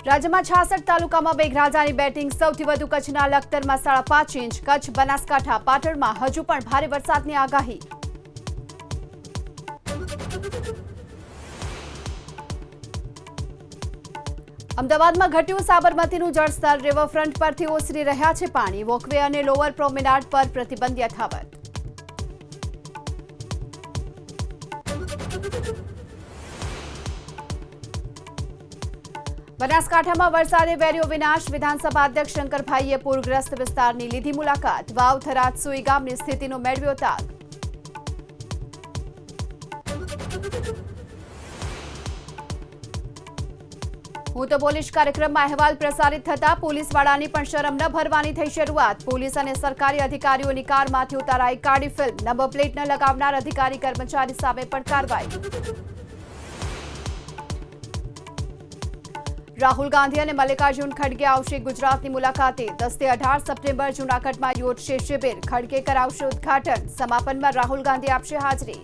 રાજ્યમાં 66 તાલુકામાં મેઘરાજાની બેટિંગ સૌથી વધુ કચ્છના લખતરમાં 5.5 ઇંચ, કચ્છ, બનાસકાંઠા, પાટણમાં હજુ પણ ભારે વરસાદની આગાહી. અમદાવાદમાં ઘટ્યું સાબરમતીનું જળસ્તર, રિવરફ્રન્ટ પરથી ઓસરી રહ્યા છે પાણી, વોકવે અને લોઅર પ્રોમેનાડ પર પ્રતિબંધ યથાવત. બનાસકાંઠામાં વરસાદે વેર્યો વિનાશ, વિધાનસભા અધ્યક્ષ શંકરભાઈએ પૂરગ્રસ્ત વિસ્તારની લીધી મુલાકાત, વાવ, થરાદ, સુઈ ગામની સ્થિતિનો મેળવ્યો તાગ. હું તો પોલીસ કાર્યક્રમમાં અહેવાલ પ્રસારિત થતા પોલીસવાળાની પણ શરમ ન ભરવાની થઈ શરૂઆત, પોલીસ અને સરકારી અધિકારીઓની કારમાંથી ઉતારાઈ કાળી ફિલ્મ, નંબર પ્લેટ ન લગાવનાર અધિકારી કર્મચારી સામે પણ કાર્યવાહી. રાહુલ ગાંધી અને મલ્લિકાર્જુન ખડગે આવશે ગુજરાતની મુલાકાતે, 10 થી 18 સપ્ટેમ્બર જૂનાગઢમાં યોજશે શિબિર, ખડગે કરાવશે ઉદઘાટન, સમાપનમાં રાહુલ ગાંધી આપશે હાજરી.